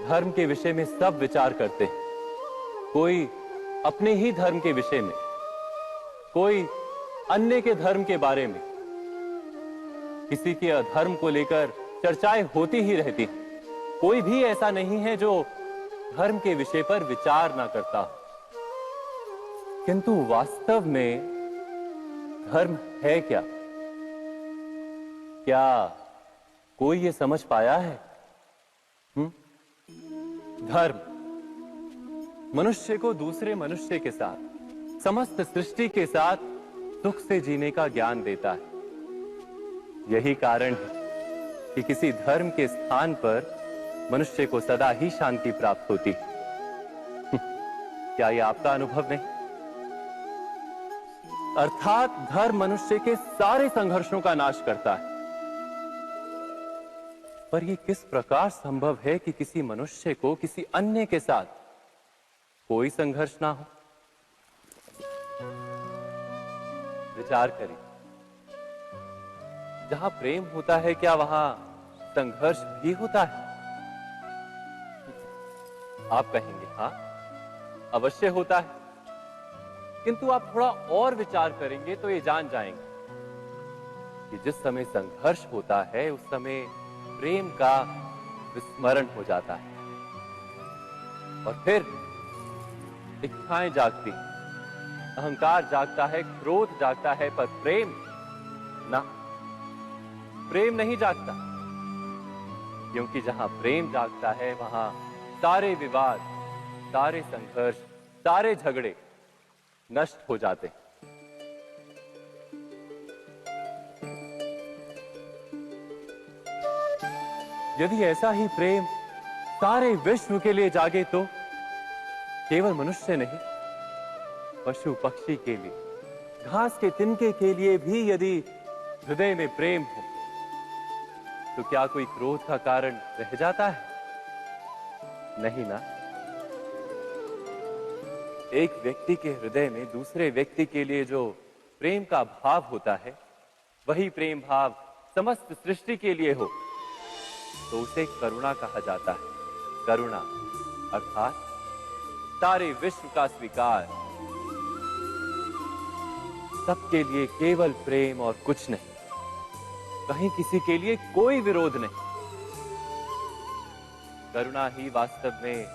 धर्म के विषय में सब विचार करते हैं। कोई अपने ही धर्म के विषय में, कोई अन्य के धर्म के बारे में। किसी के अधर्म को लेकर चर्चाएं होती ही रहती हैं। कोई भी ऐसा नहीं है जो धर्म के विषय पर विचार ना करता हो। किंतु वास्तव में धर्म है क्या? क्या कोई ये समझ पाया है? धर्म मनुष्य को दूसरे मनुष्य के साथ, समस्त सृष्टि के साथ सुख से जीने का ज्ञान देता है। यही कारण है कि किसी धर्म के स्थान पर मनुष्य को सदा ही शांति प्राप्त होती है। क्या यह आपका अनुभव नहीं? अर्थात धर्म मनुष्य के सारे संघर्षों का नाश करता है। पर यह किस प्रकार संभव है कि किसी मनुष्य को किसी अन्य के साथ कोई संघर्ष ना हो? विचार करें, जहां प्रेम होता है क्या वहां संघर्ष भी होता है? आप कहेंगे हां, अवश्य होता है। किंतु आप थोड़ा और विचार करेंगे तो ये जान जाएंगे कि जिस समय संघर्ष होता है उस समय प्रेम का विस्मरण हो जाता है और फिर इच्छाएं जागती, अहंकार जागता है, क्रोध जागता है, पर प्रेम ना, प्रेम नहीं जागता। क्योंकि जहां प्रेम जागता है वहां सारे विवाद, सारे संघर्ष, सारे झगड़े नष्ट हो जाते हैं। यदि ऐसा ही प्रेम सारे विश्व के लिए जागे तो केवल मनुष्य नहीं, पशु पक्षी के लिए, घास के तिनके के लिए भी यदि हृदय में प्रेम हो तो क्या कोई क्रोध का कारण रह जाता है? नहीं ना। एक व्यक्ति के हृदय में दूसरे व्यक्ति के लिए जो प्रेम का भाव होता है, वही प्रेम भाव समस्त सृष्टि के लिए हो तो उसे करुणा कहा जाता है। करुणा अर्थात सारे विश्व का स्वीकार, सबके लिए केवल प्रेम और कुछ नहीं, कहीं किसी के लिए कोई विरोध नहीं। करुणा ही वास्तव में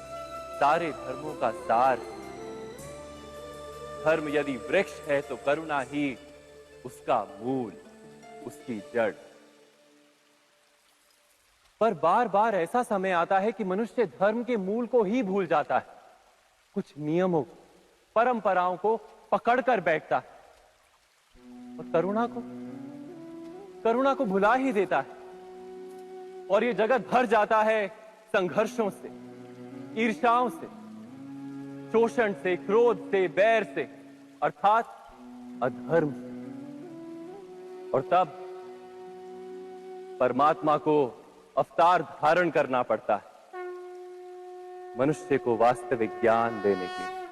सारे धर्मों का सार है। धर्म यदि वृक्ष है तो करुणा ही उसका मूल, उसकी जड़। पर बार बार ऐसा समय आता है कि मनुष्य धर्म के मूल को ही भूल जाता है, कुछ नियमों को, परंपराओं को पकड़कर बैठता है और करुणा को भुला ही देता है। और ये जगत भर जाता है संघर्षों से, ईर्ष्याओं से, शोषण से, क्रोध से, बैर से, अर्थात अधर्म से। और तब परमात्मा को अवतार धारण करना पड़ता है मनुष्य को वास्तविक ज्ञान देने के लिए।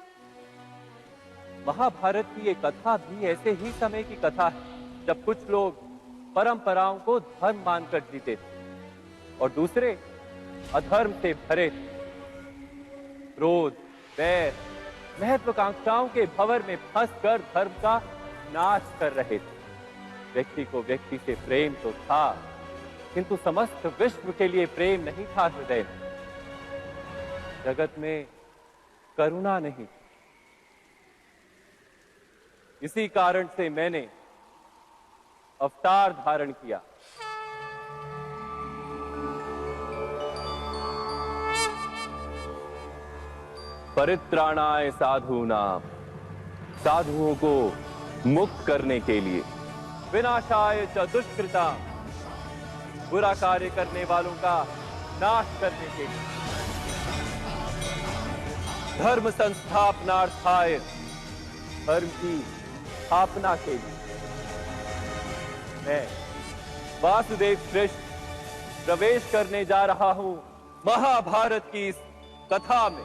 महाभारत की एक कथा भी ऐसे ही समय की कथा है जब कुछ लोग परंपराओं को धर्म मानकर जीते थे और दूसरे अधर्म से भरे थे। क्रोध, बैर, महत्वाकांक्षाओं के भंवर में फंसकर धर्म का नाश कर रहे थे। व्यक्ति को व्यक्ति से प्रेम तो था, किंतु समस्त विश्व के लिए प्रेम नहीं था हृदय में। जगत में करुणा नहीं। इसी कारण से मैंने अवतार धारण किया। परित्राणाय साधूनाम, साधुओं को मुक्त करने के लिए, विनाशाय च दुष्कृताम, बुरा कार्य करने वालों का नाश करने के लिए, धर्म संस्थापनार्थाय, धर्म की स्थापना के लिए मैं वासुदेव कृष्ण प्रवेश करने जा रहा हूं महाभारत की इस कथा में।